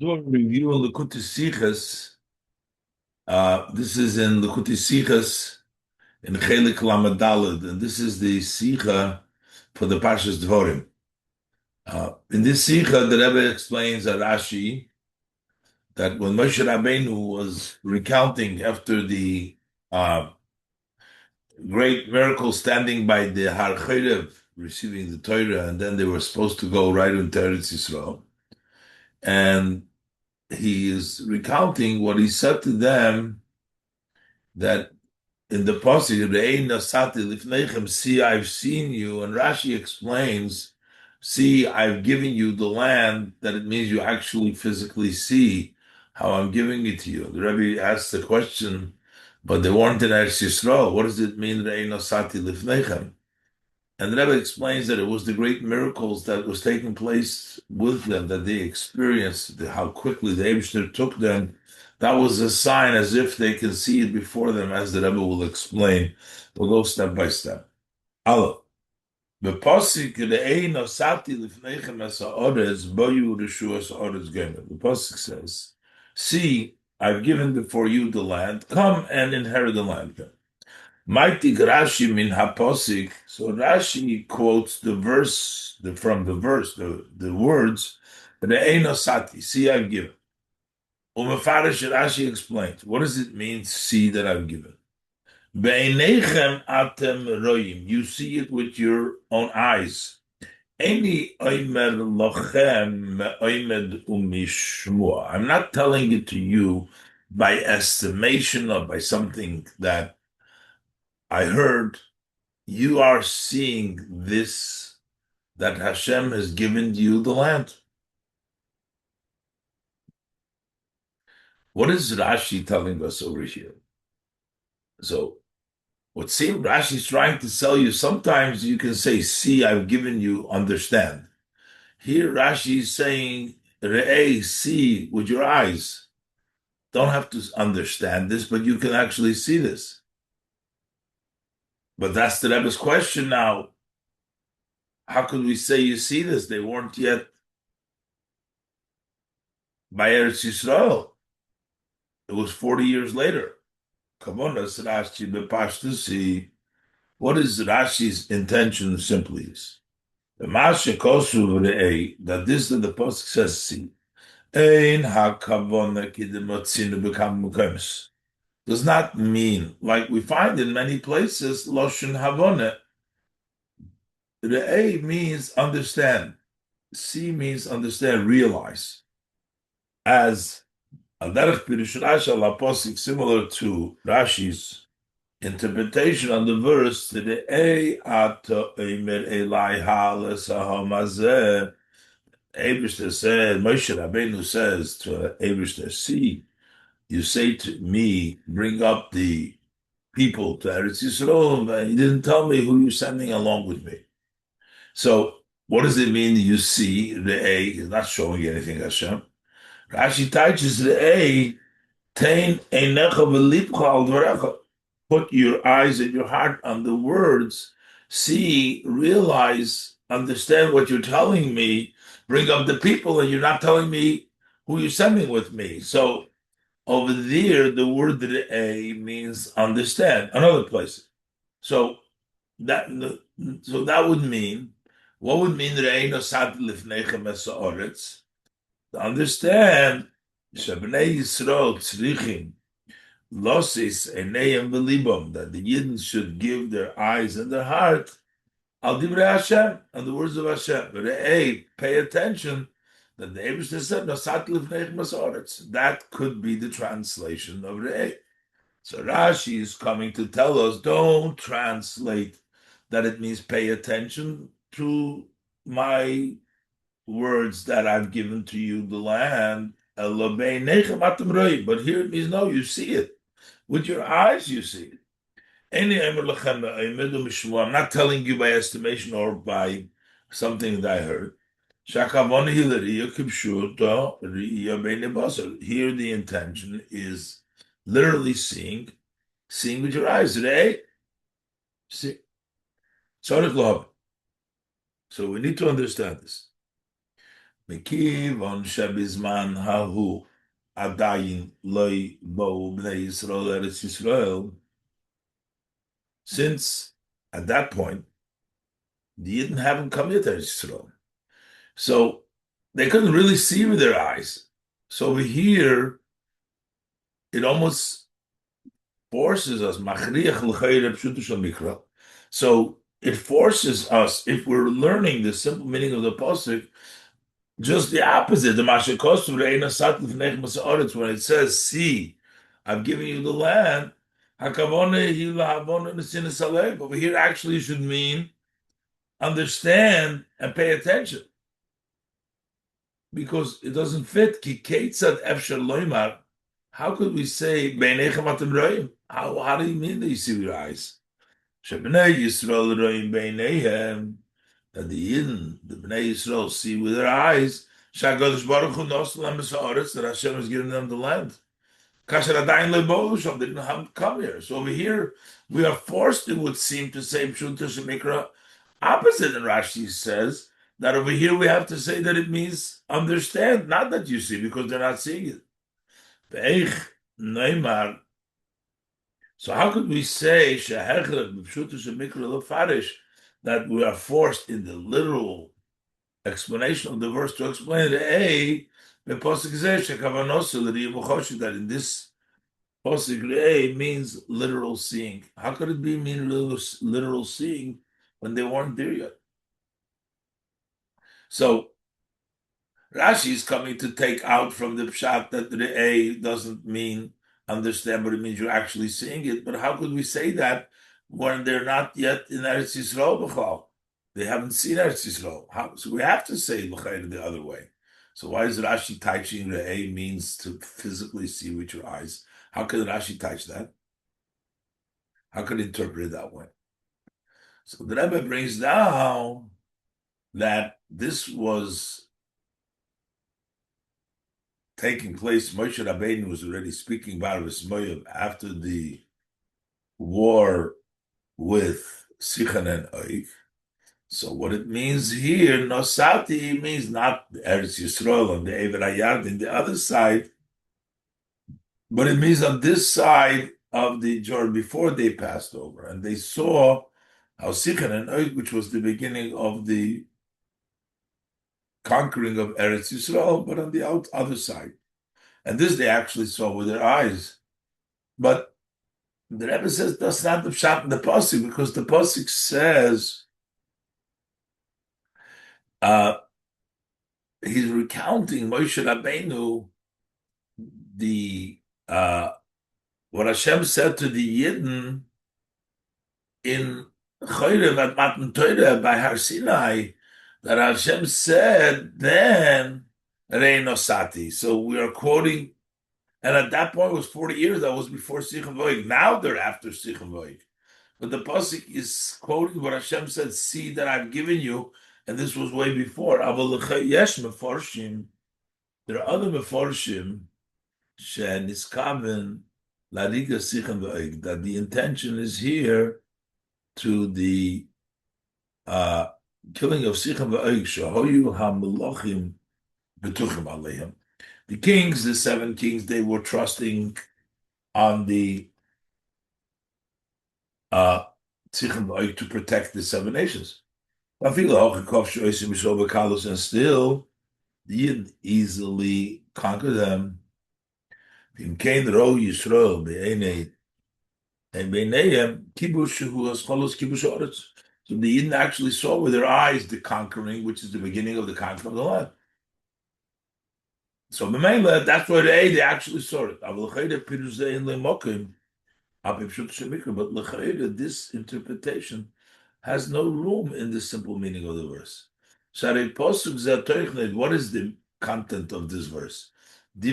Doing a review on Likkutei Sichos. This is in Likkutei Sichos in Chelik Lamed Daled, and this is the Sicha for the Parshas Devarim. In this Sicha, the Rebbe explains a Rashi that when Moshe Rabbeinu was recounting after the uh, great miracle standing by the Har Horeb, receiving the Torah, and then they were supposed to go right into Eretz Yisrael, and he is recounting what he said to them that in the passage, "Re'ei nasati lifneichem," see, I've seen you, and Rashi explains, see, I've given you the land, that it means you actually physically see how I'm giving it to you. The Rebbe asked the question, but they weren't in Eretz Yisrael. What does it mean, "Re'ei nasati lifneichem"? And the Rebbe explains that it was the great miracles that was taking place with them, that they experienced, how quickly the Eibishter took them. That was a sign as if they can see it before them, as the Rebbe will explain. We'll go step by step. Allah. The pasuk says, "See, I've given before you the land. Come and inherit the land." Mighty Rashi min haposik. So Rashi quotes the verse from the verse, the words, Re'eno sati, see I've given. Umefarish Rashi explains, what does it mean, see that I've given? Be'einechem atem royim, you see it with your own eyes. Eni oimer lochem oimed umishmua. I'm not telling it to you by estimation or by something that I heard. You are seeing this, that Hashem has given you the land. What is Rashi telling us over here? So, what seems Rashi is trying to tell you, sometimes you can say, see, I've given you, understand. Here, Rashi is saying, Re'eh, see with your eyes. Don't have to understand this, but you can actually see this. But that's the Rebbe's question now. How could we say you see this? They weren't yet by Eretz Yisrael. It was 40 years later. Kavonas Rashi bepashtusi. What is Rashi's intention simply is? The Masha Kosu Re'ei, that this that the Pasuk says, see, Ein HaKavona Kidemotzinu Bekam Mukemis. Does not mean, like we find in many places, Loshen Havona. Re'ei means understand. See means understand, realize. As Al-Derech Pirush Rashi al-Aposik, similar to Rashi's interpretation on the verse, the Ata Eimer Elai Halesahomazeh. Eibishter said, Moshe Rabbeinu says to Eibishter, see, you say to me, bring up the people to Eretz Yisrael, but you didn't tell me who you're sending along with me. So, what does it mean you see? The A is not showing anything, Hashem. Rashi teaches the A, Tain einecha v'lipcha al dvarecha. Put your eyes and your heart on the words. See, realize, understand what you're telling me. Bring up the people, and you're not telling me who you're sending with me. So over there, the word A means understand. Another place. So that would mean, what would mean Re'ei nosat lifnechem es haaretz? To understand, Shebnei Yisrael tzrichim losis einayim v'libam, that the Yidden should give their eyes and their heart al divrei Hashem, and the words of Hashem. But pay attention that the Eibishter said, "Nosat lifneichem es haaretz." That could be the translation of Re'eh. So Rashi is coming to tell us, don't translate that it means pay attention to my words that I've given to you, the land. But here it means, no, you see it. With your eyes, you see it. I'm not telling you by estimation or by something that I heard. Here the intention is literally seeing with your eyes. Right? See. So we need to understand this. מכיוון שבזמן ההוא עדיין לא באו בני ישראל לארץ ישראל, since at that point, the Yidden haven't come yet to Eretz Yisrael. So they couldn't really see with their eyes. So over here, it almost forces us, so it forces us, if we're learning the simple meaning of the pasuk, just the opposite. The when it says, "See, I've given you the land," over here actually should mean understand and pay attention, because it doesn't fit. How could we say, how do you mean that you see with your eyes? Shebnei Yisrael roim beineihem, that the Yidden, the Bnei Yisrael, see with their eyes, Shakadosh Baruch Hu nos lam b'sa'aretz, that Hashem is giving them the land. Kasher adayin le'bolu sham, they didn't have to come here. So over here, we are forced, it would seem, to say Pshuta Shemikra opposite. And Rashi says that over here we have to say that it means understand, not that you see, because they're not seeing it. Ve'eich neymar. So how could we say that we are forced in the literal explanation of the verse to explain that in this pasuk means literal seeing? How could it be mean literal seeing when they weren't there yet? So Rashi is coming to take out from the pshat that the A doesn't mean understand, but it means you're actually seeing it. But how could we say that when they're not yet in Eretz Yisrael b'chal? They haven't seen Eretz Yisrael. So we have to say l'chayr the other way. So why is Rashi touching the A means to physically see with your eyes? How could Rashi touch that? How could he interpret it that way? So the Rebbe brings down that this was taking place. Moshe Rabbeinu was already speaking about his moyev after the war with Sichon and Og. So what it means here, Nosati, means not Eretz Yisrael on the Ever Hayard in the other side, but it means on this side of the Jordan before they passed over, and they saw how Sichon and Og, which was the beginning of the conquering of Eretz Yisrael, but on the other side. And this they actually saw with their eyes. But the Rebbe says that's not the pshat in the pasuk, because the pasuk says he's recounting Moshe Rabbeinu what Hashem said to the Yidden in Horeb at Matan Torah by Har Sinai, that Hashem said then Rei Nosati. So we are quoting, and at that point it was 40 years. That was before Sichon V'Og. Now they're after Sichon V'Og. But the pasuk is quoting what Hashem said, "See that I've given you," and this was way before. Yesh meforshim. There are other meforshim sheniskaven lariga Sichon V'Og, that the intention is here to the killing of Sichon V'Og. Shahoyu hamelachim betuchim aleihim. The kings, the 7 kings, they were trusting on the Sichon V'Og to protect the 7 nations. And still, they didn't easily conquer them. So they didn't actually saw with their eyes the conquering, which is the beginning of the conquering of the land. So that's why they actually saw it. But this interpretation has no room in the simple meaning of the verse. What is the content of this verse? He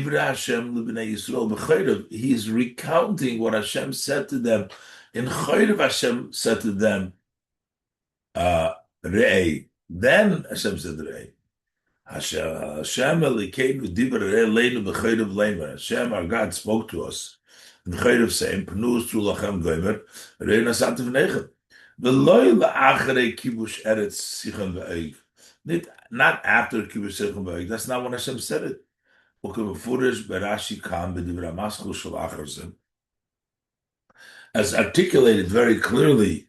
is recounting what Hashem said to them. In Horeb, Hashem said to them, Re'ei. Then Hashem said Re'ei. Hashem, our God, spoke to us. In Horeb saying, Pnus tu lachem gomer, Re'ei nasativ nechem. V'loi la'acharei kibush eretz Sichon V'Og. Not after Kibbutz Sichos B'Oig. That's not when Hashem said it. As articulated very clearly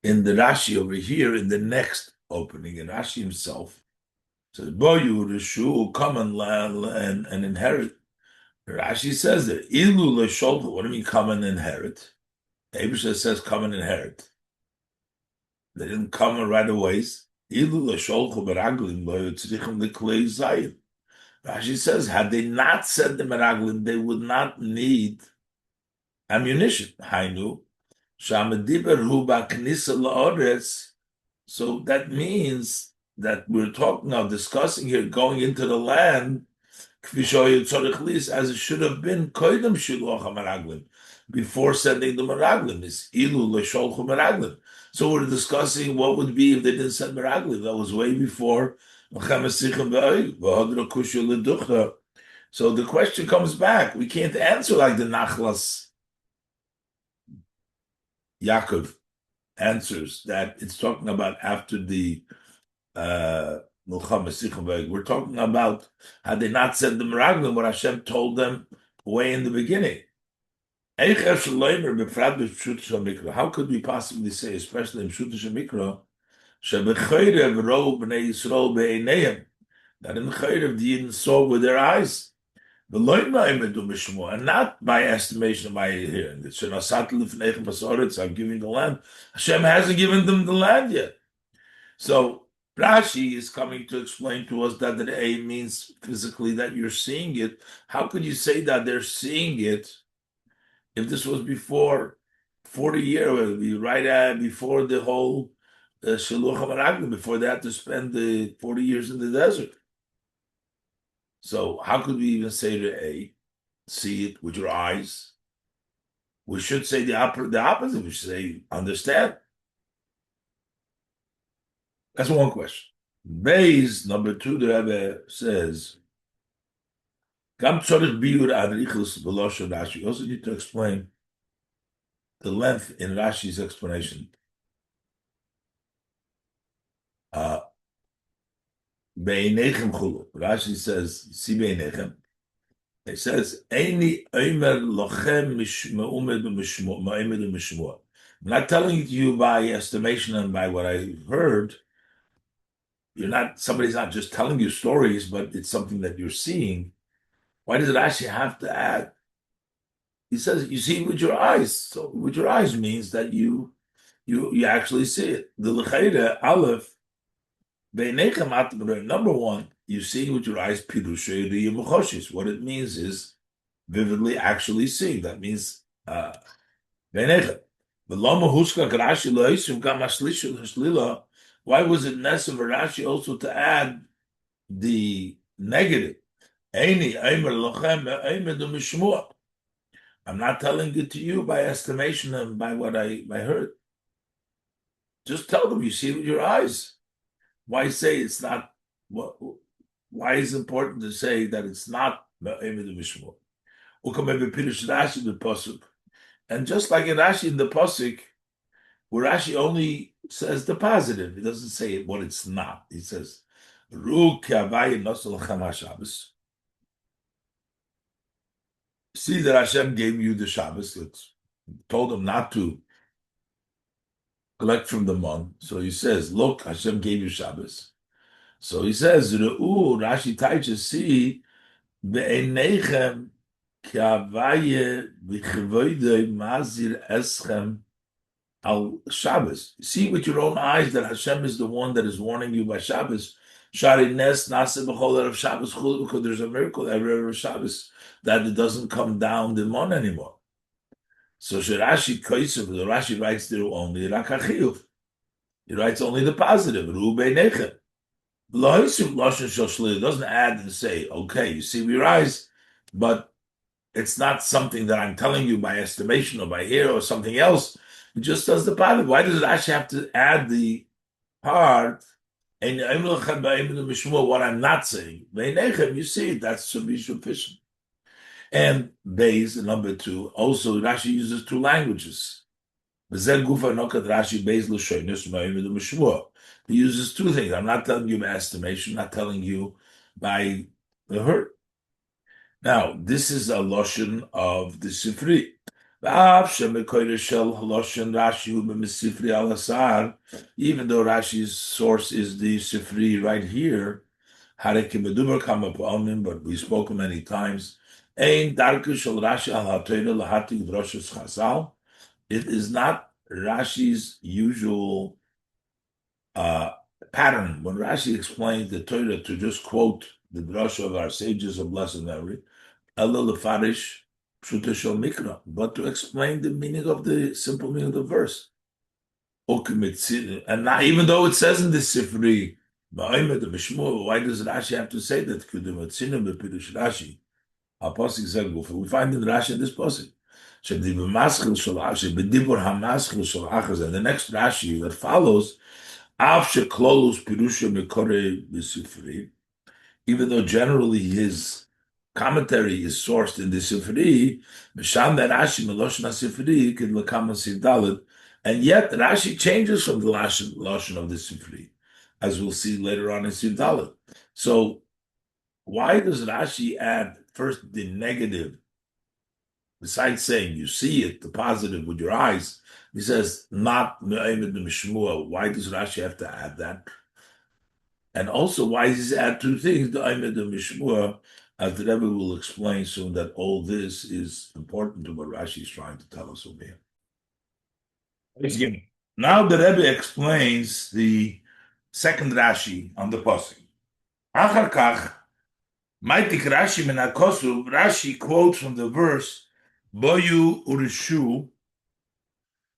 in the Rashi over here in the next opening, and Rashi himself says, Boyu Rishu, come and inherit. Rashi says that Ilu L'Sholchu, what do you mean come and inherit? The Abishah says come and inherit. They didn't come right away. Ilu L'Sholchu Beraglim Lo Yitzrichim Likkutei Sichos. Rashi says, had they not said the Meraglim, they would not need ammunition. Hainu, Shamadiber Hu Ba'Knisa La'Oretz. So that means that we're talking of discussing here going into the land, as it should have been Koidem Shiluach HaMeraglim, before sending the Meraglim. Is Ilu L'Sholchu Meraglim. So we're discussing what would be if they didn't send Meraglim. That was way before. So the question comes back. We can't answer like the Nachlas Yaakov answers that it's talking about after the Milchama Sichos B'Oig. We're talking about had they not said the Meraglim, what Hashem told them way in the beginning. How could we possibly say, especially in Pshuta Shemikra, that in Horeb the Yidden saw with their eyes, and not by estimation, by hearing. I'm giving the land. Hashem hasn't given them the land yet. So Rashi is coming to explain to us that the A means physically that you're seeing it. How could you say that they're seeing it if this was before 40 years, right before the whole Shiluach HaMeraglim, before they had to spend the 40 years in the desert? So how could we even say to A, see it with your eyes? We should say the opposite. We should say understand. That's one question. Base number 2, the Rebbe says, you also need to explain the length in Rashi's explanation. Rashi says, see Beinechem. It says, Eini Omer Lochem Mishmoa. I'm not telling it to you by estimation and by what I heard. Somebody's not just telling you stories, but it's something that you're seeing. Why does Rashi have to add? He says, you see with your eyes. So with your eyes means that you actually see it. The L'chaira, Aleph, number one, you see with your eyes, what it means is vividly actually seeing. That means why was it necessary for Rashi also to add the negative? I'm not telling it to you by estimation and by what I heard. Just tell them you see it with your eyes. Why say it's not? Why is it important to say that it's not? And just like in Rashi in the pasuk, where Rashi only says the positive, he doesn't say what it's not. He says, see that Hashem gave you the Shabbos. It's told him not to collect from the month. So he says, look, Hashem gave you Shabbos. So he says, Rashi teaches, see, be'enechem k'avaye v'chavoidei mazir eschem al Shabbos. See with your own eyes that Hashem is the one that is warning you by Shabbos. Shari nes nase b'chol erev Shabbos chul, because there's a miracle every erev Shabbos that it doesn't come down the mon anymore. So Rashi koisev, the Rashi writes there only rakachiyuv. He writes only the positive. Ru beinechem. It doesn't add and say, okay, you see with your eyes, but it's not something that I'm telling you by estimation or by ear or something else. It just does the positive. Why does it actually have to add the part? And what I'm not saying, you see, that should be sufficient. And Beis, number 2, also Rashi uses 2 languages. V'zeh gufa nokat Rashi beis l'shoynus ma'im mishmua. He uses two things. I'm not telling you by estimation, not telling you by the hurt. Now, this is a loshon of the Sifri. Even though Rashi's source is the Sifri right here, but we spoke many times. It is not Rashi's usual pattern. When Rashi explains the Torah to just quote the drasha of our sages of blessed memory, but to explain the meaning of the simple meaning of the verse. And not, even though it says in the Sifri, why does Rashi have to say that? We find in Rashi in this pasuk. And the next Rashi that follows, even though generally his commentary is sourced in the Sifri, and yet Rashi changes from the Lashon of the Sifri, as we'll see later on in Sifdalit. So why does Rashi add first the negative, besides saying you see it, the positive with your eyes? He says, not Me'emed Mishmua. Why does Rashi have to add that? And also, why does he add two things, the Aimed and Mishmua, as the Rebbe will explain soon, that all this is important to what Rashi is trying to tell us over here. Now the Rebbe explains the second Rashi on the pasuk. Achar kach, Maitik Rashi menakosu, Rashi quotes from the verse, Boyu urishu,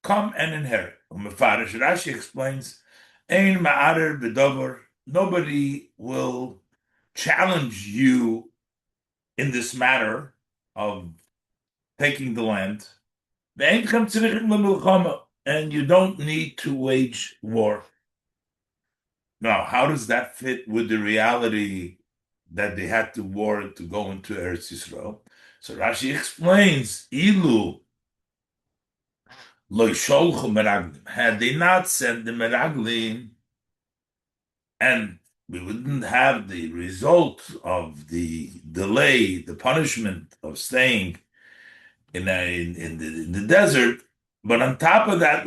come and inherit. Umefarish, Rashi explains, Ein ma'arer b'dover, nobody will challenge you in this matter of taking the land. And you don't need to wage war. Now, how does that fit with the reality that they had to war to go into Eretz Yisrael? So Rashi explains, Ilu lo yisholchu meraglim. Had they not sent the meraglim, and we wouldn't have the result of the delay, the punishment of staying in the desert. But on top of that,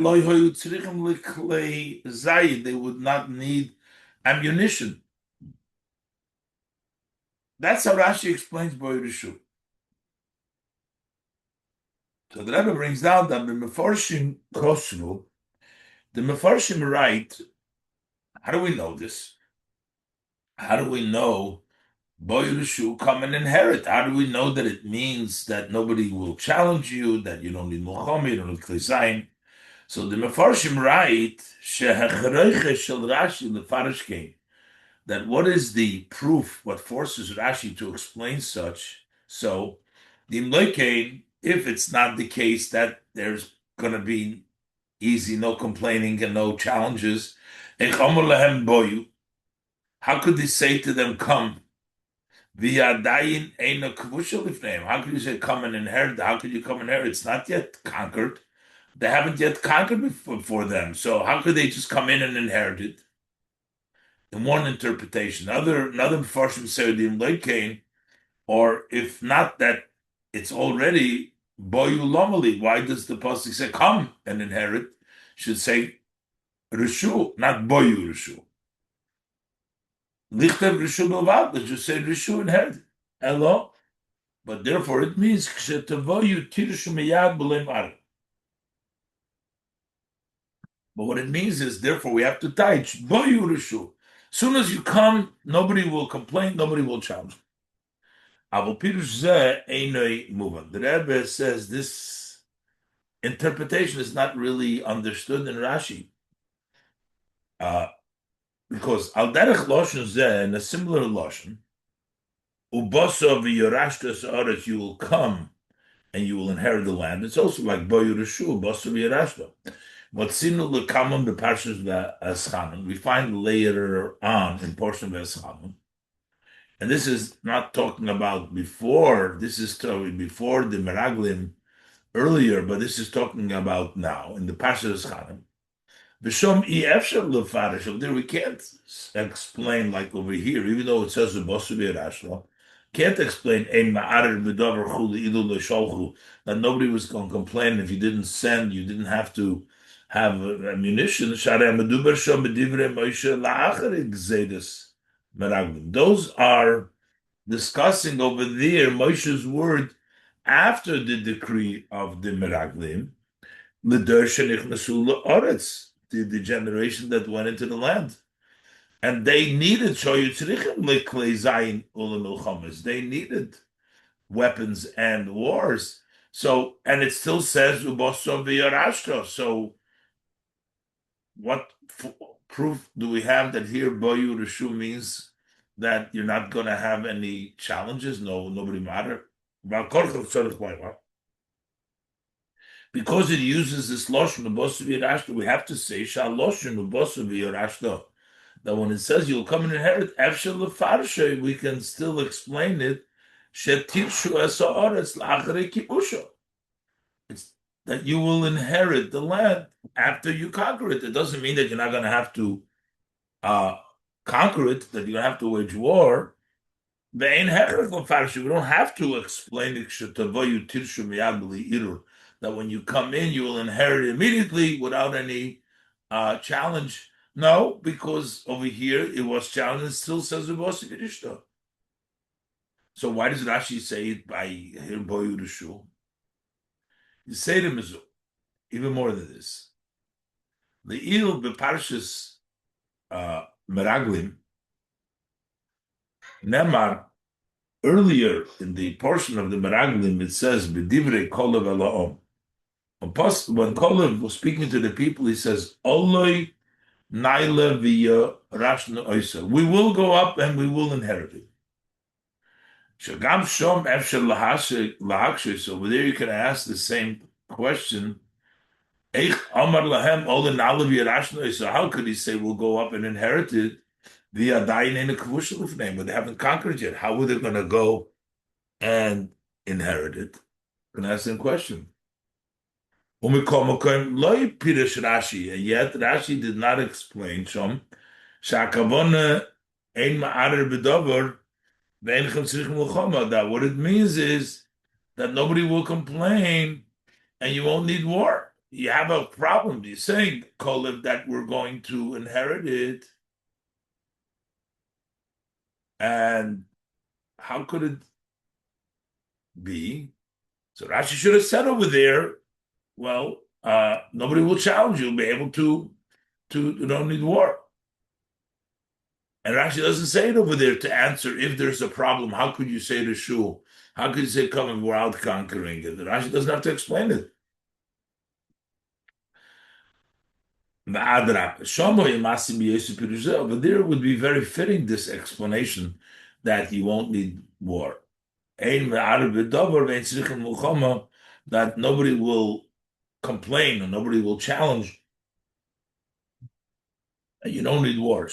they would not need ammunition. That's how Rashi explains Boyerishu. So the Rebbe brings down that the Mefarshim Kosru, the Mefarshim write, how do we know this? How do we know Boyerishu come and inherit? How do we know that it means that nobody will challenge you, that you don't need Muhammad, you don't need Klisayin? So the Mefarshim write, Rashi lefarish came, that what is the proof, what forces Rashi to explain such? So, if it's not the case that there's going to be easy, no complaining and no challenges, how could they say to them, come? How could you say come and inherit? How could you come and inherit? It's not yet conquered. They haven't yet conquered before them. So how could they just come in and inherit it? In one interpretation. Another Mepharshim say the or if not that it's already boyu lomali. Why does the pasuk say come and inherit? Should say rishu, not boyu rishu. Lichtev rishu novad. Let's just say rishu inherit. Hello, but therefore it means kshetavoyu tirshu miyad b'leim ar. But what it means is, therefore, we have to teach boyu rishu. As soon as you come, nobody will complain, nobody will challenge. The Rebbe says this interpretation is not really understood in Rashi. Because al derech loshen zeh, in a similar loshen, uboso v'yorashtas oretz, you will come and you will inherit the land. It's also like bo yorashu, uboso v'yorashta. Motzinu lekamon b'parshas v'eschanun. We find later on in portion of Eschanun, and this is not talking about before. This is before the Meraglim earlier, but this is talking about now in the Parshas Chanim. V'shom efshar lefarish. There we can't explain like over here, even though it says Ubosu v'Yarashlo. Can't explain ein ma'arer b'davar chuli ilu l'sholchu, that nobody was going to complain if you didn't send, you didn't have to have ammunition. Sharei medubar shom b'divrei Moshe la'achari gzeidas meraglim. Those are discussing over there Moshe's word after the decree of the meraglim. The generation that went into the land. And they needed they needed weapons and wars. So, and it still says so what proof do we have that here Boyu Rishu means that you're not going to have any challenges? No, nobody matter. Because it uses this loshon ubosu v'yarashta, we have to say shaloshon ubosu v'yarashta. That when it says you'll come and inherit, efshel lefarshe, we can still explain it. Shetirshu esa'aretz la'acharei kibusha. It's that you will inherit the land after you conquer it. It doesn't mean that you're not going to have to conquer it, that you're going to have to wage war. We don't have to explain it that when you come in, you will inherit immediately without any challenge. No, because over here it was challenged. It still says it was Kirishta. So why does Rashi say it by Hirboyu Rishu? You say to Mizu, even more than this. The Il Beparshas Meraglim, Nemar, earlier in the portion of the Meraglim, it says, B'divrei Kolev Ela'om. When Kolev was speaking to the people, he says, Oloi Naila V'ya Rashna Oisa. We will go up and we will inherit it. Shagam Shom Efshel Lahakshe. So over there you can ask the same question. Eich Amar Lahem Oloi Naila V'ya Rashna Oisa. How could he say we'll go up and inherit it? Via Dain in a Kavushaluf name, but they haven't conquered yet. How are they going to go and inherit it? I'm going to ask them a question. And yet Rashi did not explain that what it means is that nobody will complain and you won't need war. You have a problem. You're saying, Kolev, that we're going to inherit it. And how could it be? So Rashi should have said over there, well, nobody will challenge you. You'll be able to you don't need war. And Rashi doesn't say it over there to answer if there's a problem. How could you say to Shul? How could you say come and we're out conquering it? Rashi doesn't have to explain it. But there would be very fitting this explanation that you won't need war. That nobody will complain or nobody will challenge. And you don't need war.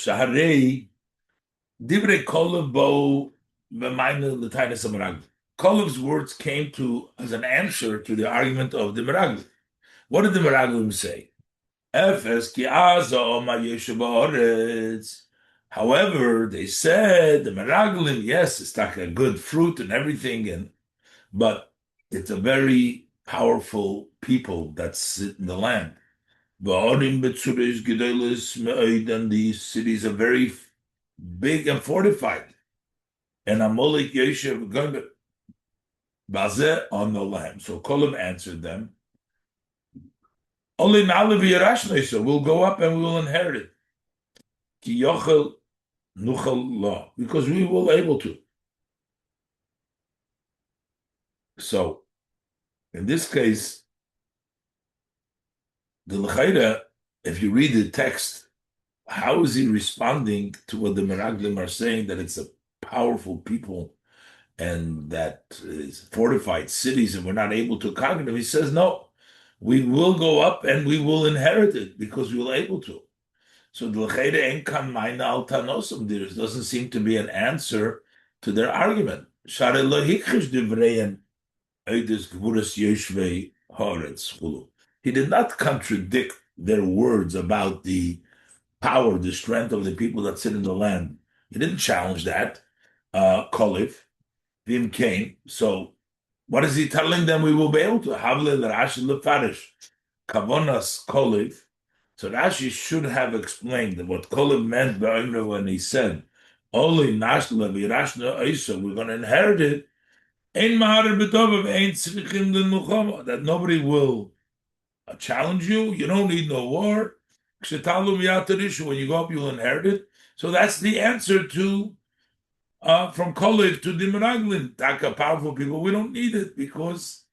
Kolev's words came to as an answer to the argument of the Meraglim. What did the Meraglim say? However, they said the Meraglim, yes, it's like a good fruit and everything, but it's a very powerful people that sit in the land. And these cities are very big and fortified. And Amalek Yeshev Bazeh on the land. So Kolev answered them. Only so we'll go up and we will inherit it. Ki yochel nuchel law, because we will able to. So, in this case, the L'chaira, if you read the text, how is he responding to what the Meraglim are saying, that it's a powerful people and that is fortified cities and we're not able to conquer them? He says, no, we will go up and we will inherit it because we will able to. So the L'chaira en kan mayna al tanosim, there doesn't seem to be an answer to their argument. Share lo hikchish divrein oides gvuras yeshvei Haaretz Chulu. He did not contradict their words about the power, the strength of the people that sit in the land. He didn't challenge that. Koliv, Vim came. So what is he telling them we will be able to? Havle Rashi lefarish. Kavonas Koliv. So Rashi should have explained that what Koliv meant by when he said, only Nashla Virashna Isa, we're going to inherit it. Ein Mahar B'Tov, Ein Tzrichim L'Muchama, that nobody will challenge you. You don't need no war. When you go up, you'll inherit it. So that's the answer to from Koliv to the Meraglin. Taka powerful people, we don't need it because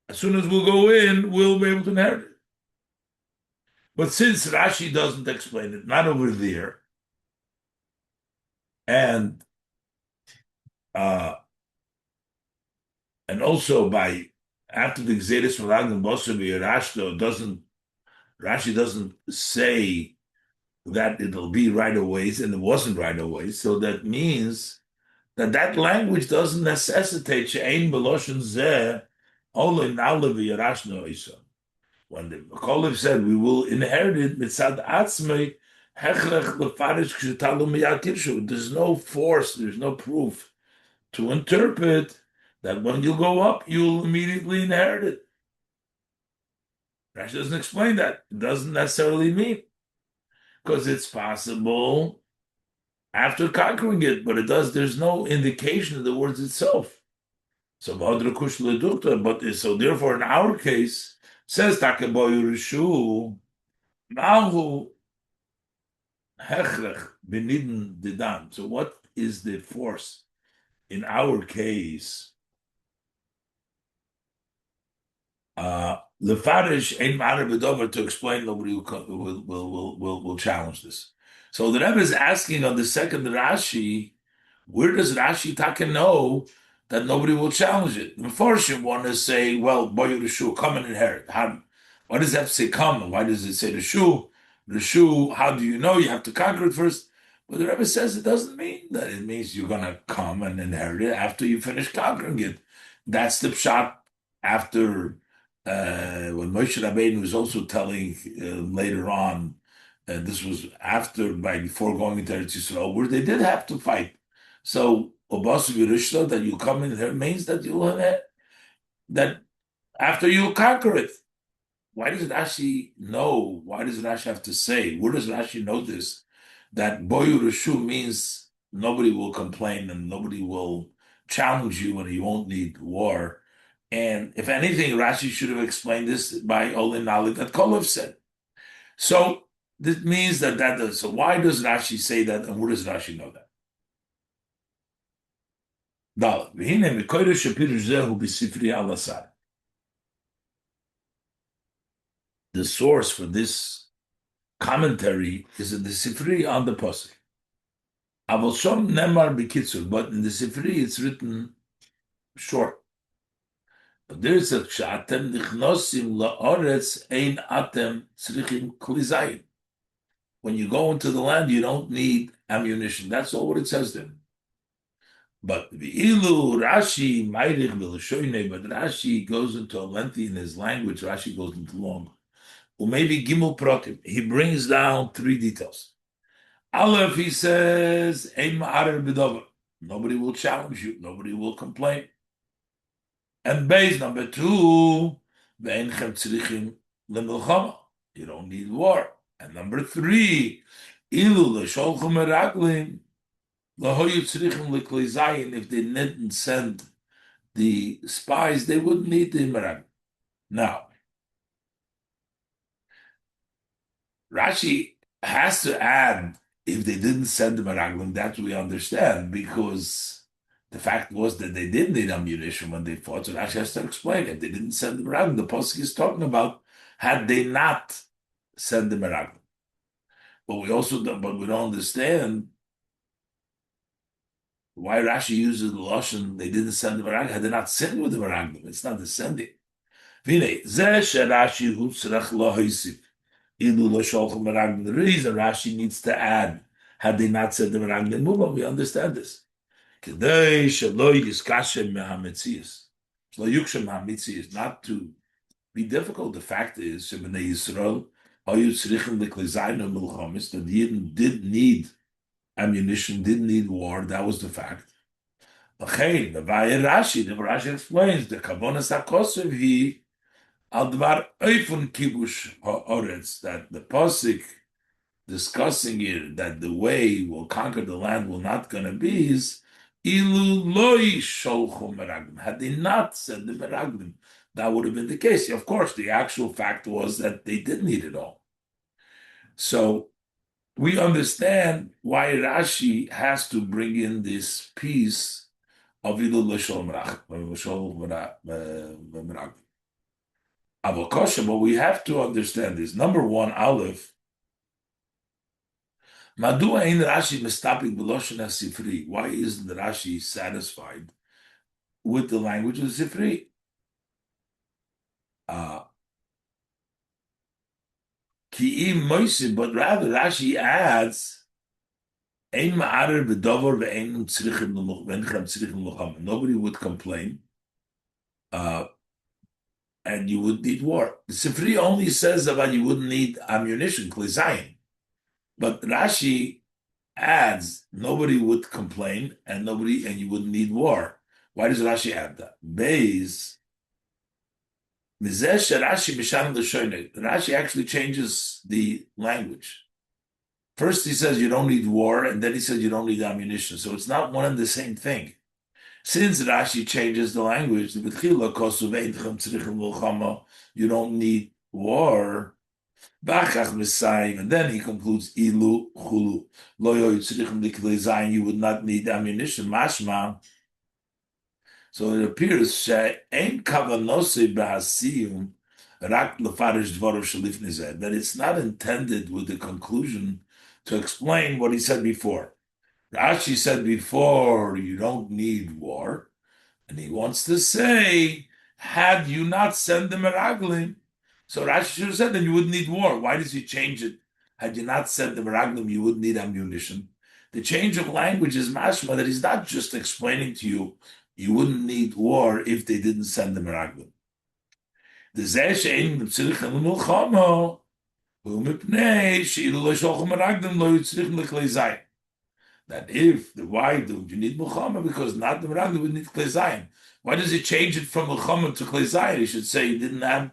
as soon as we'll go in, we'll be able to inherit it. But since Rashi doesn't explain it, not over there, and also by after the Gzeres Malagim Bosavi Rashi doesn't say that it'll be right away, and it wasn't right away. So that means that language doesn't necessitate she'ein beloshen zeh only na'levi yarashno isa. When the Koliv said we will inherit it mitzad atzmei hechrech lefarish k'shetalu miyad kirshu. There's no force, there's no proof to interpret that when you go up, you'll immediately inherit it. Rashi doesn't explain that. It doesn't necessarily mean, because it's possible after conquering it, but it does. There's no indication of the words itself. So so therefore, in our case, says Takeboyu Rishu, Mahu Hechrech Benidin Didan. So what is the force in our case? Lefarish ain't matter b'dover to explain. Nobody will challenge this. So the Rebbe is asking on the second Rashi, where does Rashi Taka know that nobody will challenge it? The Mefarshim want to say, well, boy, the shoe, come and inherit. Why does that say come? Why does it say the shoe? The shoe, how do you know? You have to conquer it first. But the Rebbe says it doesn't mean that. It means you're going to come and inherit it after you finish conquering it. That's the pshat after when Moshe Rabbeinu was also telling later on, and this was before going into Eretz Yisrael, where they did have to fight. So Obasu Yerusha, that you come in here means that you'll that after you conquer it. Why does Rashi know? Why does Rashi have to say? Where does Rashi know this? That Boyu Rishu means nobody will complain and nobody will challenge you and you won't need war. And if anything, Rashi should have explained this by Olin Nalik that Koliv said. So this means that does. So why does Rashi say that, and where does Rashi know that? The source for this commentary is in the Sifri on the Pasuk. Avoshom Nemar B'Kitzur, but in the Sifri it's written short. But there is a Kshatem Nichnosim La'oretz Ein Atem Tzrichim Klizayin. When you go into the land, you don't need ammunition. That's all what it says there. But V'ilu Rashi Mayrich V'Lashoyne, but Rashi goes into a lengthy in his language. Rashi goes into long. Or maybe Gimel Protim. He brings down 3 details. Aleph, he says, Ein Ma'arer B'Dover. Nobody will challenge you. Nobody will complain. And base number 2, Ve'enchem tzrichim le'milchama. You don't need war. And number 3, Ilu l'sholchum meraglim l'hoyu tzrichim l'klei zayin. If they didn't send the spies, they wouldn't need the meraglim. Now, Rashi has to add, if they didn't send the meraglim, that we understand, because the fact was that they did need ammunition when they fought. So Rashi has to explain it. They didn't send them around. The Pasuk is talking about had they not sent them around. But we don't understand why Rashi uses the lashon. They didn't send them around. Had they not sent with them around, it's not the sending. The reason Rashi needs to add, had they not sent them around, we understand this. So is not to be difficult. The fact is, that the Yidden did need ammunition, didn't need war. That was the fact. Okay, the Rashi explains the Kavonas HaKosev he al dvar oifun kibush ha'oretz, that the pasuk discussing here that the way we'll conquer the land will not going to be is ilu loi sholchu meraglim. Had they not said the meraglim, that would have been the case. Of course, the actual fact was that they did need it all. So we understand why Rashi has to bring in this piece of ilu l'shol meraglim. Avokosha, but we have to understand this. Number one, Aleph. Madua in Rashi mistapik b'loshen sifri. Why isn't Rashi satisfied with the language of Sifri? Ki'im moisim, but rather Rashi adds ein ma'arer b'dover ve'ein tzrichim l'lucham. Nobody would complain, and you would need war. The Sifri only says about you wouldn't need ammunition, klizayin. But Rashi adds nobody would complain and you wouldn't need war. Why does Rashi add that? Beis Rashi actually changes the language. First he says you don't need war, and then he says you don't need ammunition. So it's not one and the same thing. Since Rashi changes the language, you don't need war. And then he concludes, Ilu chulu you would not need ammunition. Mashma. So it appears that it's not intended with the conclusion to explain what he said before. Rashi said before, you don't need war, and he wants to say, had you not sent the meraglim, so Rashi should have said then you wouldn't need war. Why does he change it? Had you not sent the meraglim, you wouldn't need ammunition. The change of language is mashma, that he's not just explaining to you, you wouldn't need war if they didn't send the meraglim. That if why do you need mulchama? Because not the meraglim would need klei. Why does he change it from mulchama to klei? He should say he didn't have.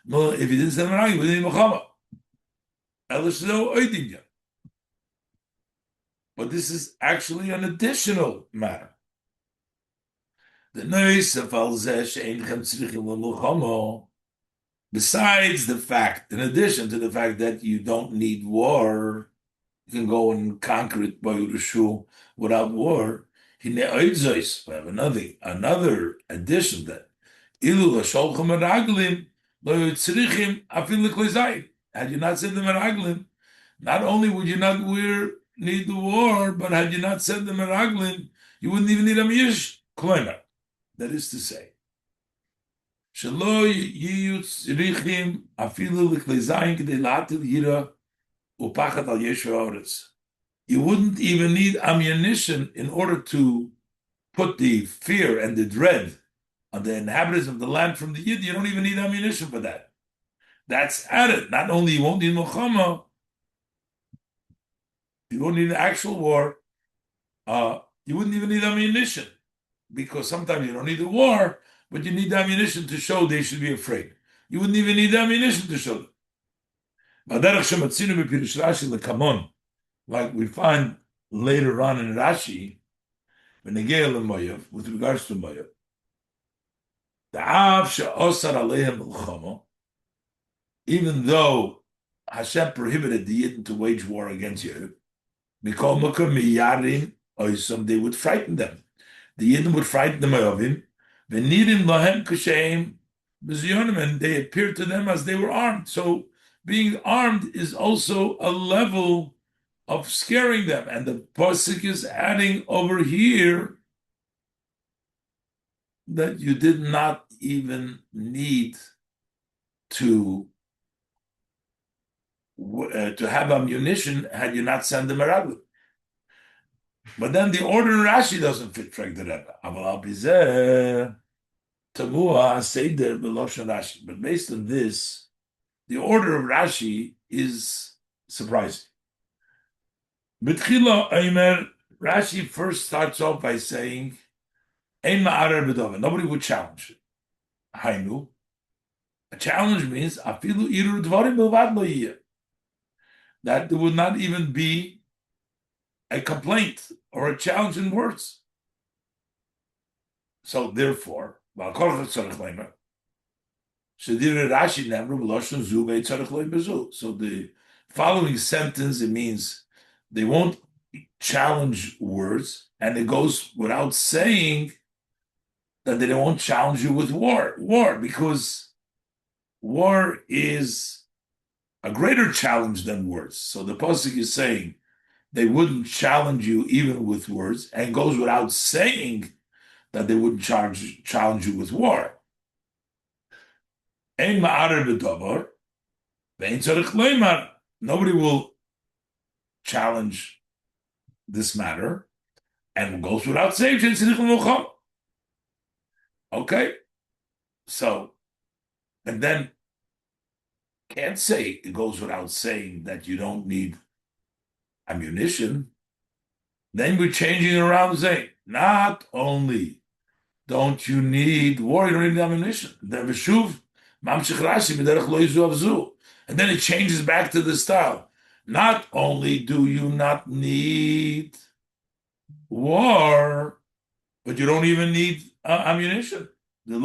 No, if he didn't send meraglim, we need mulchama. But this is actually an additional matter. Besides the fact, in addition to the fact that you don't need war, you can go and conquer it by Yerushu without war. We have another addition that had you not said the meraglim, not only would you not need the war, but had you not said the meraglim, you wouldn't even need a miyish kloimer. That is to say, you wouldn't even need ammunition in order to put the fear and the dread on the inhabitants of the land from the Yid. You don't even need ammunition for that. That's added. Not only you won't need Muhammad, you won't need an actual war, you wouldn't even need ammunition, because sometimes you don't need the war, but you need the ammunition to show they should be afraid. You wouldn't even need the ammunition to show them. Like we find later on in Rashi, with regards to Moav, even though Hashem prohibited the Yidden to wage war against Yehuda, they would frighten them. The Yidden would frighten the Moavim, and they appeared to them as they were armed. So being armed is also a level of scaring them. And the pasuk is adding over here that you did not even need to have ammunition had you not sent the meraglim. But then the order in Rashi doesn't fit Frag the Rebbe. Tamua Seder B'Loshen Rashi. But based on this, the order of Rashi is surprising. B'tchila Eimer, Rashi first starts off by saying, Ein ma'arer b'dova. Nobody would challenge it. Hainu. A challenge means afilu irur dvarim milvad lo yiyeh. That there would not even be a complaint or a challenge in words. So therefore, so the following sentence, it means they won't challenge words, and it goes without saying that they won't challenge you with war, because war is a greater challenge than words. So the pasuk is saying they wouldn't challenge you even with words, and goes without saying that they wouldn't challenge you with war. Nobody will challenge this matter, and goes without saying. Okay, so, and then can't say, it goes without saying that you don't need ammunition. Then we're changing it around and saying, not only don't you need war, you don't need ammunition. Then Veshuv, Mamshich Rashi, Mederech Lo Yizu Avzu. And then it changes back to the style. Not only do you not need war, but you don't even need ammunition. It's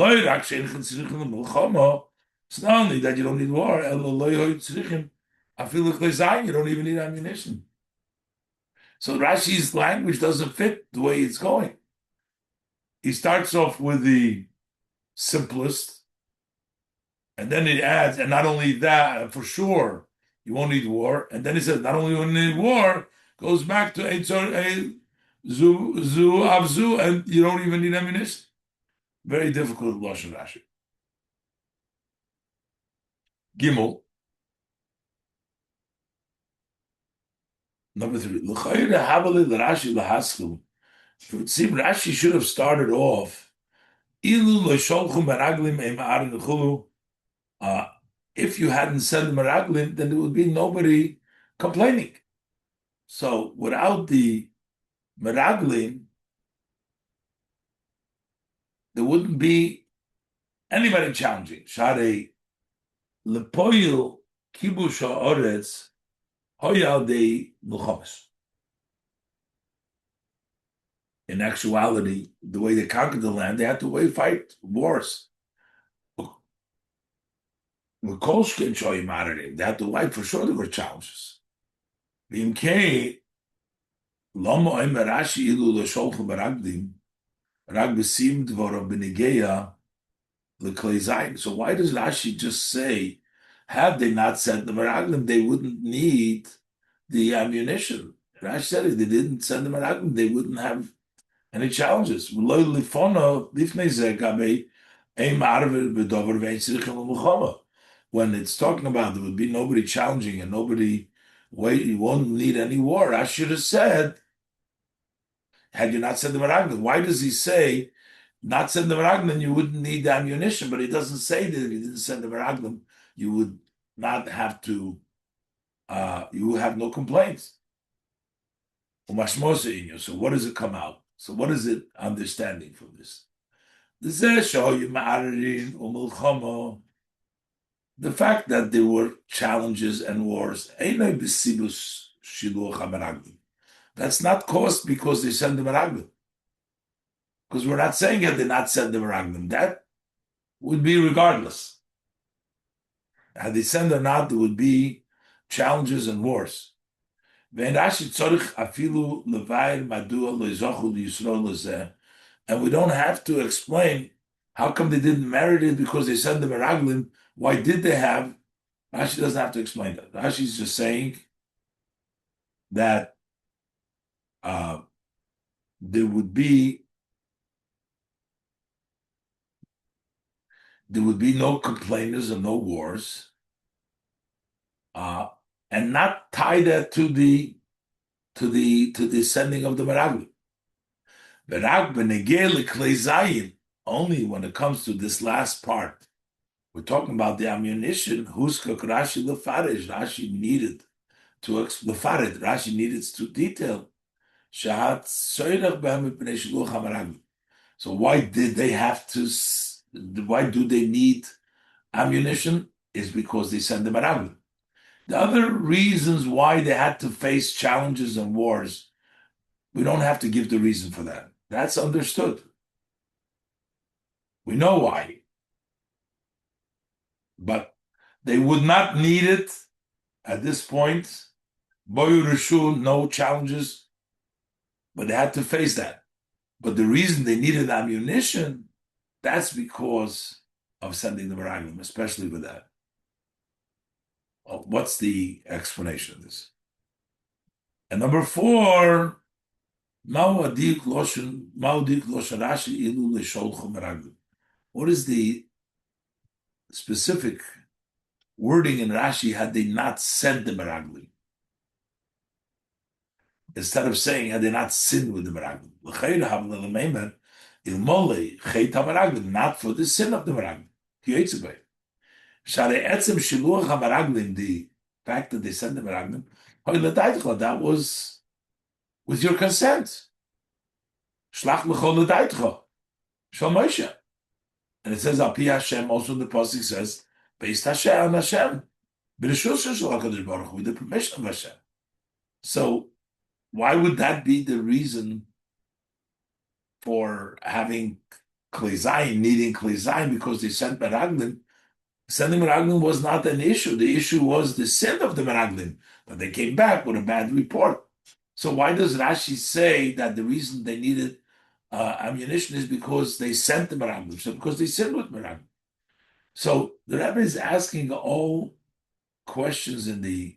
not only that you don't need war, you don't even need ammunition. So Rashi's language doesn't fit the way it's going. He starts off with the simplest, and then he adds, and not only that, for sure, you won't need war. And then he says, not only you won't need war, goes back to Zu Avzu, and you don't even need ammunition. Very difficult Lashon Rashi. Gimel. Number 3. It would seem Rashi should have started off, if you hadn't said the meraglim, then there would be nobody complaining. So without the meraglim, there wouldn't be anybody challenging. Share lepoil kibush haaretz hoyal de milchames. In actuality, the way they conquered the land, they had to fight wars. They had to fight, for sure there were challenges. So why does Rashi just say, had they not sent the meraglim, they wouldn't need the ammunition? Rashi said if they didn't send the meraglim, they wouldn't have any challenges. When it's talking about there would be nobody challenging and nobody, you won't need any war, I should have said, had you not sent the meraglim. Why does he say, not send the meraglim, you wouldn't need the ammunition? But he doesn't say that if you didn't send the meraglim, you would not have to, you would have no complaints. So what does it come out? So what is it understanding from this? The fact that there were challenges and wars, that's not caused because they send the meraglim. Because we're not saying that they not send the meraglim. That would be regardless. Had they send or not, there would be challenges and wars. And we don't have to explain how come they didn't merit it because they sent the meraglim. Why did they have? Rashi doesn't have to explain that. Rashi is just saying that there would be no complainers and no wars, and not tie that to the sending of the meraglim. only when it comes to this last part, we're talking about the ammunition. Huskak Rashi lefarish. Rashi needed to lefarid. Rashi needed to detail. Shahat soyrach b'hem mipnei shiluch hamaraglim. So why did they have to? Why do they need ammunition? Is because they send the maraglim. The other reasons why they had to face challenges and wars, we don't have to give the reason for that. That's understood. We know why. But they would not need it at this point. Boyu Rishu, no challenges, but they had to face that. But the reason they needed ammunition, that's because of sending the Meraglim, especially with that. Well, what's the explanation of this? And number 4, what is the specific wording in Rashi had they not sent the Meraglim? Instead of saying had they not sinned with the Meraglim. Not for the sin of the Meraglim. The fact that they sent the Meraglim, that was with your consent. And it says, Al Pi Hashem, also the Pasuk says, based Hashem on Hashem. With the permission of Hashem. So, why would that be the reason for having Klei needing Klei because they sent Meraglim? Sending Meraglim was not an issue. The issue was the sin of the Meraglim, but they came back with a bad report. So why does Rashi say that the reason they needed ammunition is because they sent the Meraglim, so because they sinned with Meraglim? So the Rebbe is asking all questions in the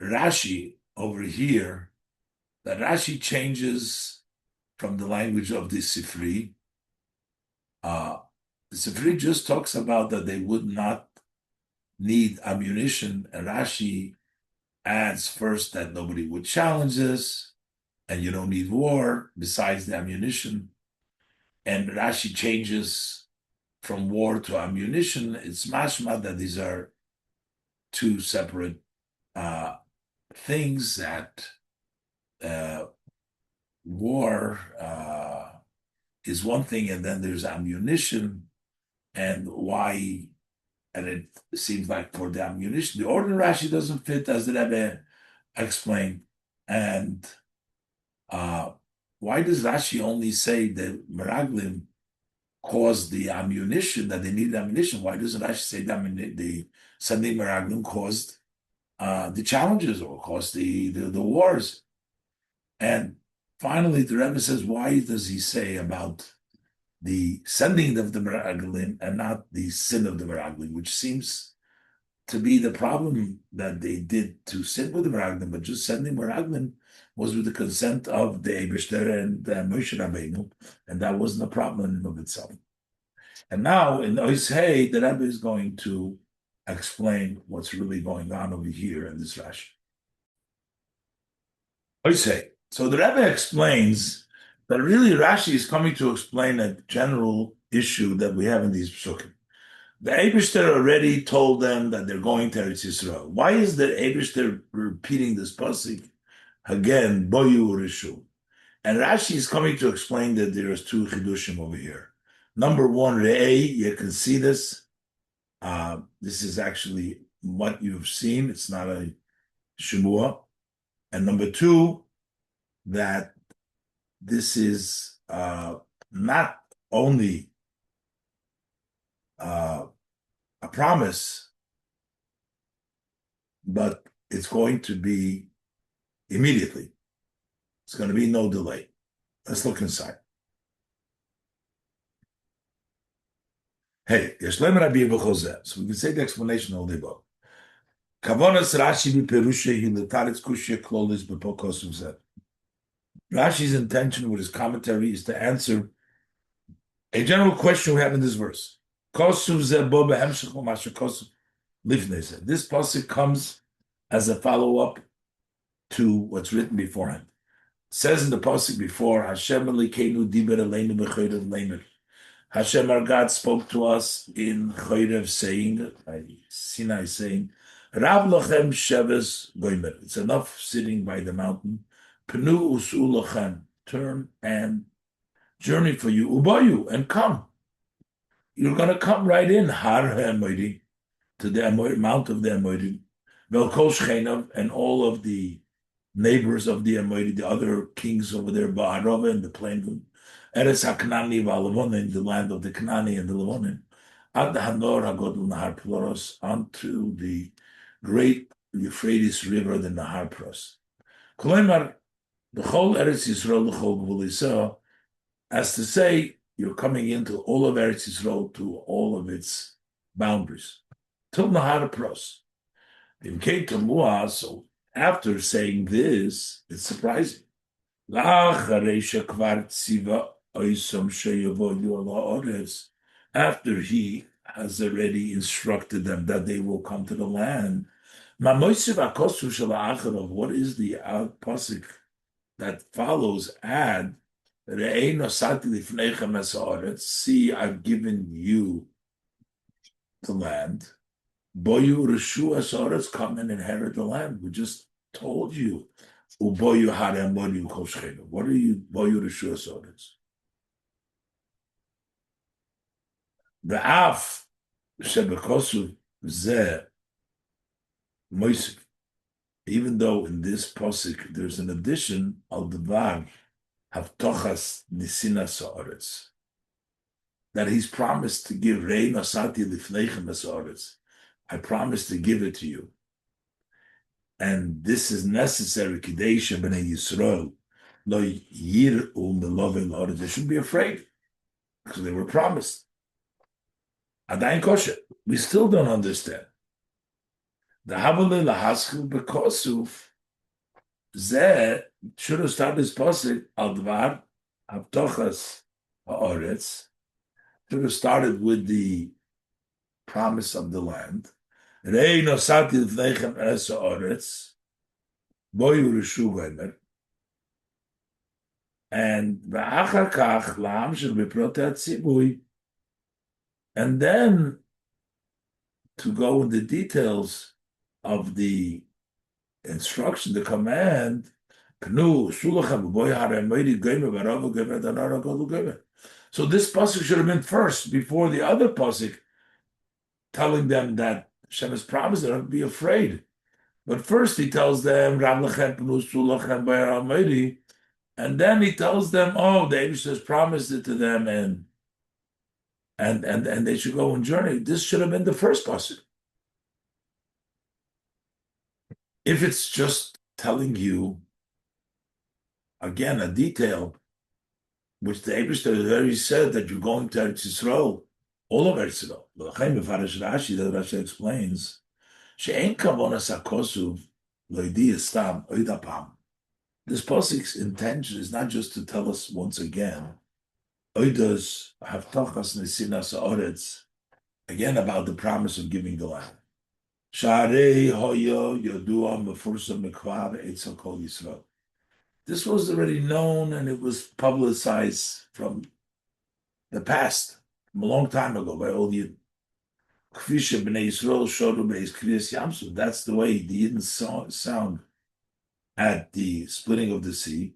Rashi over here, that Rashi changes from the language of the Sifri. The Sifri just talks about that they would not need ammunition, and Rashi adds first that nobody would challenge this, and you don't need war besides the ammunition. And Rashi changes from war to ammunition. It's mashma that these are two separate things, that war is one thing, and then there's ammunition, and why, and it seems like for the ammunition, the ordinary Rashi doesn't fit, as the Rebbe explained, and why does Rashi only say that Meraglim caused the ammunition, that they needed ammunition? Why doesn't Rashi say that the sending Meraglim caused the challenges or caused the wars? And finally, the Rebbe says, why does he say about the sending of the Meraglim and not the sin of the Meraglim, which seems to be the problem, that they did to sin with the Meraglim, but just sending Meraglim was with the consent of the Eibishter and Moshe Rabbeinu, and that wasn't a problem in and of itself. And now in Oishei, the Rebbe is going to explain what's really going on over here in this Rashi. Oishei. So the Rebbe explains that really Rashi is coming to explain a general issue that we have in these psukim. The Eibishter already told them that they're going to Eretz Yisrael. Why is the Eibishter repeating this pasuk again? Boyu Rishu. And Rashi is coming to explain that there is two chidushim over here. Number 1, Re'ei, you can see this. This is actually what you've seen. It's not a shemua. And number 2, that this is not only a promise, but it's going to be immediately. It's going to be no delay. Let's look inside. Hey, Yeshlem Rabbi B'chozeh. So we can say the explanation all day long. Kavonas Rashi b'perusha hilataritz kushya klolis b'pokosuv zeh. Rashi's intention with his commentary is to answer a general question we have in this verse. This pasuk comes as a follow-up to what's written beforehand. It says in the pasuk before, Hashem Elokeinu diber aleinu b'chodev leimer. Hashem our God spoke to us in Horeb saying, Sinai saying, Rav lochem sheves goimer. It's enough sitting by the mountain. Penu usu lochem. Turn and journey for you. Ubayu, and come. You're going to come right in. Har ha'emorim, to the Mount of the Amorim. Velkol Shchenav, and all of the neighbors of the Amorim, the other kings over there, Ba'arova and the plain. Eretz HaKnani v'Alavonim, the land of the Knani and the Lavonim. Ad Hanor HaGodl Nahar Ploros, onto the great Euphrates River, the Nahar Pros. Kolemar, the whole Eretz Yisrael, the whole Gvul, as to say, you're coming into all of Eretz Yisrael, to all of its boundaries. Till Nahar Pros. In Kate so after saying this, it's surprising. After he has already instructed them that they will come to the land, what is the pasuk that follows? Add, see, I've given you the land. Boyu Rishu Asaras, come and inherit the land. We just told you. Uboyu Harem Boyu Koshchenu. What are you, Boyu Rishu Asaras? The Af Shebekosu Ze Moisif. Even though in this posik there's an addition al Devar Havtochas Nisina Sa'aretz, that he's promised to give Rei Nasati Lifneichem Sa'aretz. I promise to give it to you. And this is necessary. Kidei B'nei Yisrael lo yir'u melovei l'oretz. They shouldn't be afraid because they were promised. Adayin kosher. We still don't understand. The Havale lahaschil bekosuf zeh should have started his pasuk al dvar havtochas ha'oretz. Should have started with the promise of the land. Rei nosati l'fneichem eretz ha'oretz boyu rishu gomer, and v'achar kach la'am shel b'protei hatzibui, and then to go in the details of the instruction, the command. So this pasuk should have been first before the other pasuk, telling them that Hashem has promised them, don't be afraid. But first he tells them, and then he tells them, oh, the Eibush has promised it to them, and they should go on journey. This should have been the first pasuk. If it's just telling you, again, a detail, which the Eibush has already said that you're going to Eretz Yisrael, all of Eretz Yisrael. Rashi, that Rashi explains, she'ein kavonas hakosuv lo'idi stam oidapam. This pasik's intention is not just to tell us once again, oidos havtachas nesinas ha'oretz, again about the promise of giving the land. Sharei hoyo yodua mefursa mekvar eitz hakol Yisrael. This was already known and it was publicized from the past, from a long time ago, by all the Kfisha b'nei Yisrael shodu beis kriyas yamsu. That's the way the Yidden sound at the splitting of the sea.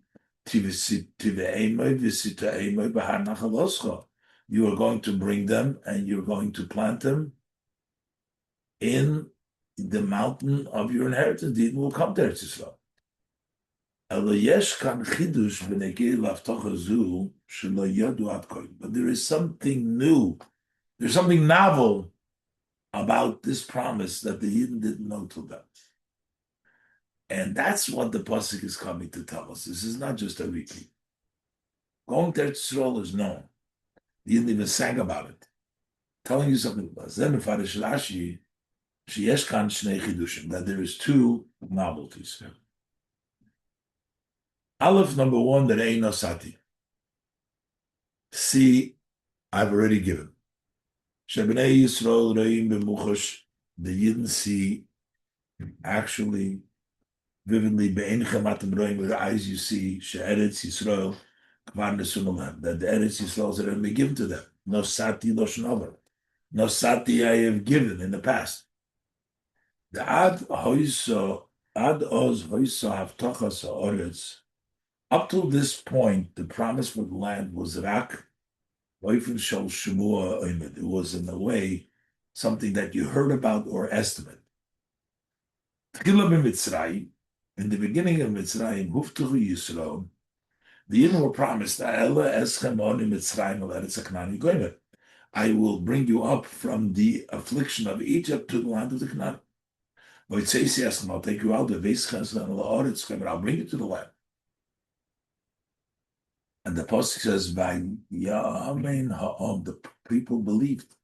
You are going to bring them and you're going to plant them in the mountain of your inheritance. The Yidden will come to Eretz Yisrael. But there is something new, there's something novel about this promise that the Yidden didn't know till then. And that's what the pasuk is coming to tell us. This is not just a repeat. Going to Eretz Yisrael is known. The Yidden even sang about it, telling you something about it. Then in Rashi, that there is two novelties. Aleph, number one, that ain't nosati. See, I've already given. Shebnei Yisrael re'im b'muchosh. The Yidden see, actually, vividly, be'enchem atem ro'im, with the eyes you see, she'eretz Yisrael kvar nesunolam, that the Eretz Yisrael is already given to them. Nosati Loshnova. Nosati I have given in the past. The ad oz hoiso havtochas ha'oretz. Up till this point, the promise for the land was rak oifin shel shemua oimed. It was in a way something that you heard about or estimate. Tchila b'Mitzrayim, in the beginning of Mitzrayim, huftuchu Yisrael, the Yidden were promised, "Ela eschem oni Mitzrayim al eretz haKnani goyim." I will bring you up from the affliction of Egypt to the land of the Canaan. I'll take you out of and I'll bring you to the land. And the pasuk says, "By Yamin Ha'om," the people believed.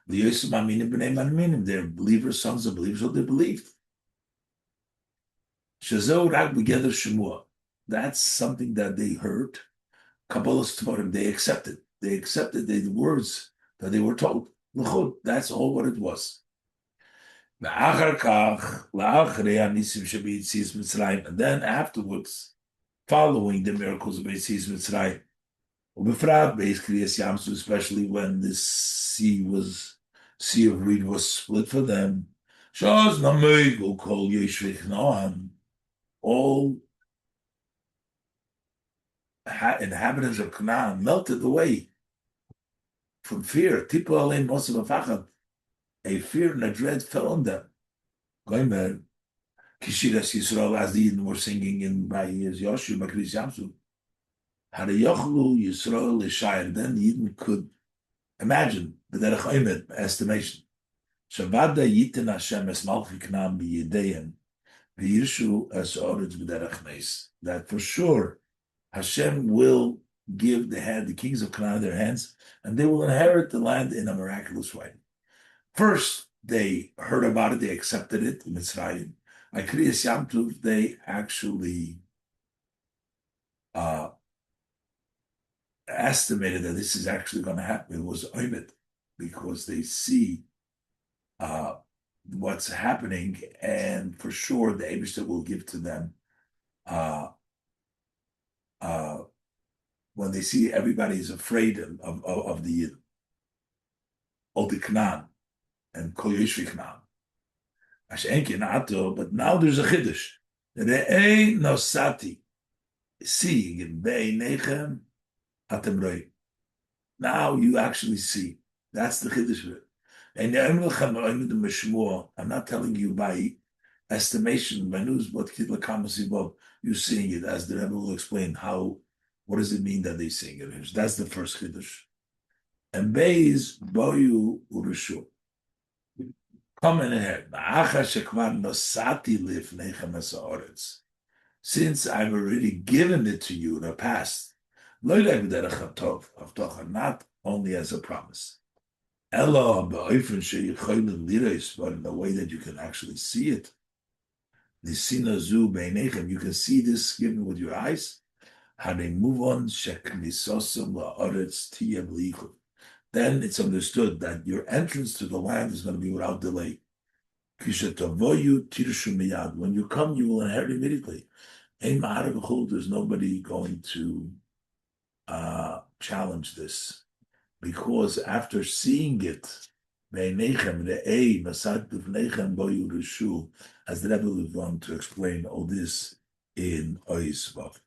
The Yosef Aminim B'nei Aminim, they're believers, sons of believers, so they believed. Shazo Rak B'Geder Shemua. That's something that they heard. Kabbalah's Devarim, they accepted. They accepted the words that they were told. That's all what it was. And then afterwards, following the miracles of Beitzias Mitzrayim, especially when the sea of reed was split for them, all inhabitants of Canaan melted away from fear. A fear and a dread fell on them. Going there, Kishiras Yisrael, as the Yidden were singing in by Yoshu, Makris Yamsu, Harayochlu Yisrael Lishayr. Then the Yidden could imagine the Derech Oimed estimation. Shavada Yitin Hashem es Malchi Knam b'Yedeim v'Yirshu es Oretz b'Derech Meis. That for sure Hashem will give the kings of Canaan their hands, and they will inherit the land in a miraculous way. First, they heard about it, they accepted it in Mitzrayim. Like Kriyas Yamtov, they actually estimated that this is actually going to happen. It was Oimed, because they see what's happening, and for sure the Eibishter will give to them when they see everybody is afraid of the Yid, of the Canaan, and Kol Yishvi Canaan. But now there's a chiddush. Re'ei nosati, seeing in Be'einechem atem roim. Now you actually see. That's the chiddush of it. And I'm not telling you by estimation, by news, but you seeing it, as the Rebbe will explain what does it mean that they sing it. That's the first chiddush. And Beis boyu urushu. Come in here. Since I've already given it to you in the past, not only as a promise, but in the way that you can actually see it. You can see this given with your eyes. How they move on. Then it's understood that your entrance to the land is going to be without delay. When you come, you will inherit immediately. There's nobody going to challenge this, because after seeing it, as the Rebbe will go on to explain all this in Ois Vav.